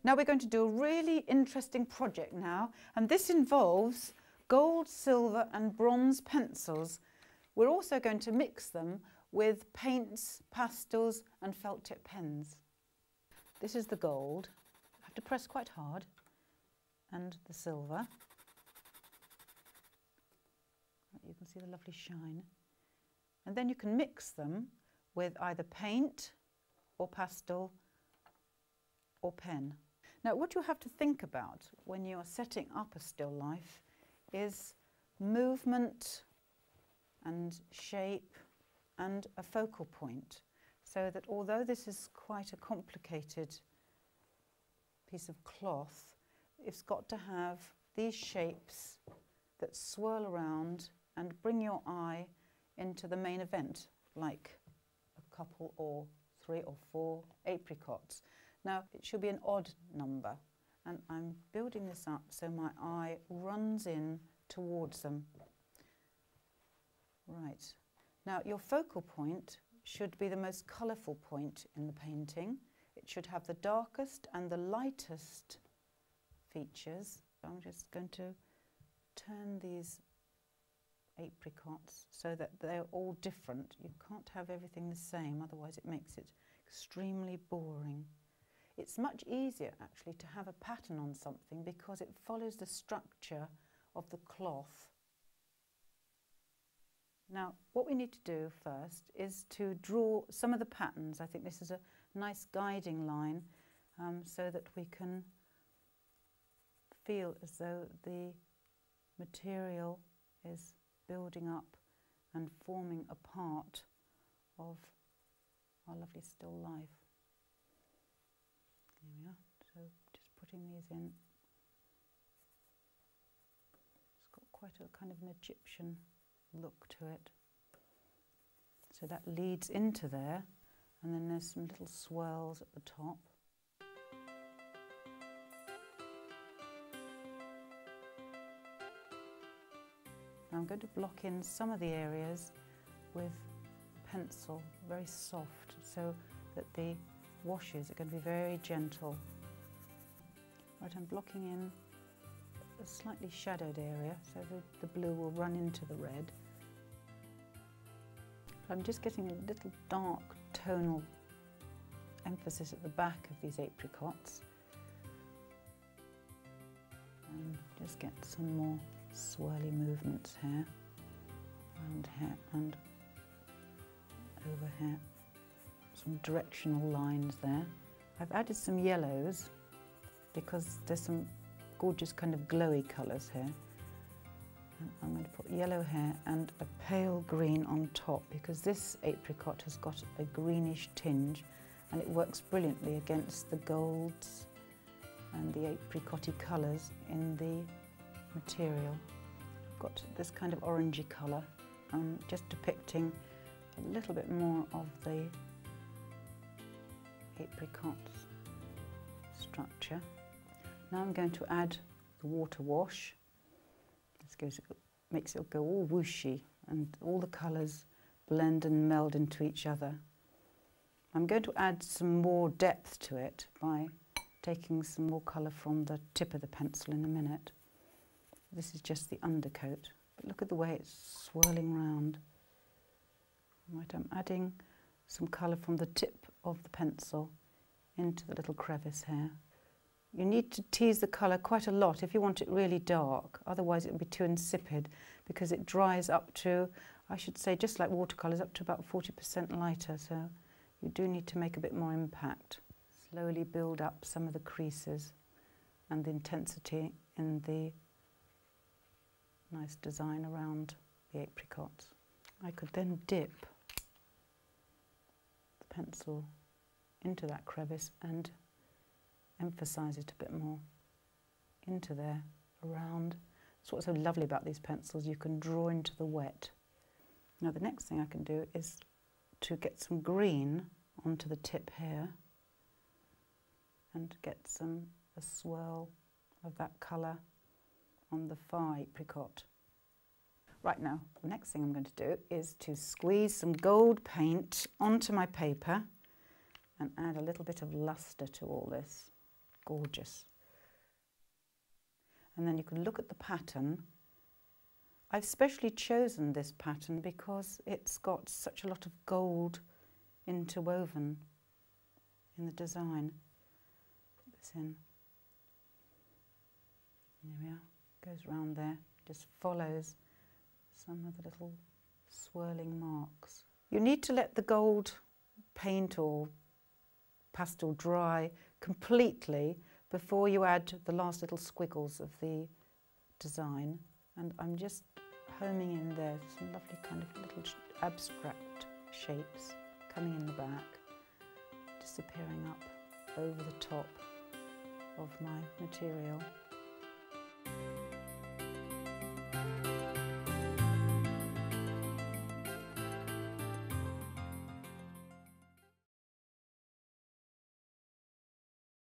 Now we're going to do a really interesting project now, and this involves gold, silver and bronze pencils. We're also going to mix them with paints, pastels and felt tip pens. This is the gold. I have to press quite hard, and the silver. You can see the lovely shine. And then you can mix them with either paint or pastel or pen. Now what you have to think about when you are setting up a still life is movement and shape and a focal point, so that although this is quite a complicated piece of cloth, it's got to have these shapes that swirl around and bring your eye into the main event, like a couple or 3 or 4 apricots. Now it should be an odd number, and I'm building this up so my eye runs in towards them. Right, now your focal point should be the most colourful point in the painting. It should have the darkest and the lightest features. I'm just going to turn these apricots so that they're all different. You can't have everything the same, otherwise it makes it extremely boring. It's much easier actually to have a pattern on something because it follows the structure of the cloth. Now what we need to do first is to draw some of the patterns. I think this is a nice guiding line so that we can feel as though the material is building up and forming a part of our lovely still life. Here we are, so just putting these in. It's got quite a kind of an Egyptian look to it. So that leads into there, and then there's some little swirls at the top. Now I'm going to block in some of the areas with pencil, very soft, so that the washes are going to be very gentle. Right, I'm blocking in a slightly shadowed area, so the blue will run into the red. I'm just getting a little dark tonal emphasis at the back of these apricots. And just get some more swirly movements here, around here and over here. Some directional lines there. I've added some yellows because there's some gorgeous kind of glowy colours here. And I'm going to put yellow here and a pale green on top because this apricot has got a greenish tinge and it works brilliantly against the golds and the apricot-y colours in the material. I've got this kind of orangey colour, just depicting a little bit more of the apricot structure. Now I'm going to add the water wash. This makes it go all whooshy and all the colours blend and meld into each other. I'm going to add some more depth to it by taking some more colour from the tip of the pencil in a minute. This is just the undercoat, but look at the way it's swirling round. Right, I'm adding some colour from the tip of the pencil into the little crevice here. You need to tease the colour quite a lot if you want it really dark, otherwise it will be too insipid because it dries up to, I should say, just like watercolours, up to about 40% lighter, so you do need to make a bit more impact. Slowly build up some of the creases and the intensity in the nice design around the apricots. I could then dip the pencil into that crevice and emphasise it a bit more into there, around. That's what's so lovely about these pencils, you can draw into the wet. Now the next thing I can do is to get some green onto the tip here and get a swirl of that colour on the far apricot. Right, now the next thing I'm going to do is to squeeze some gold paint onto my paper and add a little bit of lustre to all this. gorgeous. And then you can look at the pattern. I've specially chosen this pattern because it's got such a lot of gold interwoven in the design. Put this in. There we are. Goes round there. Just follows some of the little swirling marks. You need to let the gold paint or pastel dry completely before you add the last little squiggles of the design. And I'm just homing in there some lovely kind of little abstract shapes coming in the back, disappearing up over the top of my material.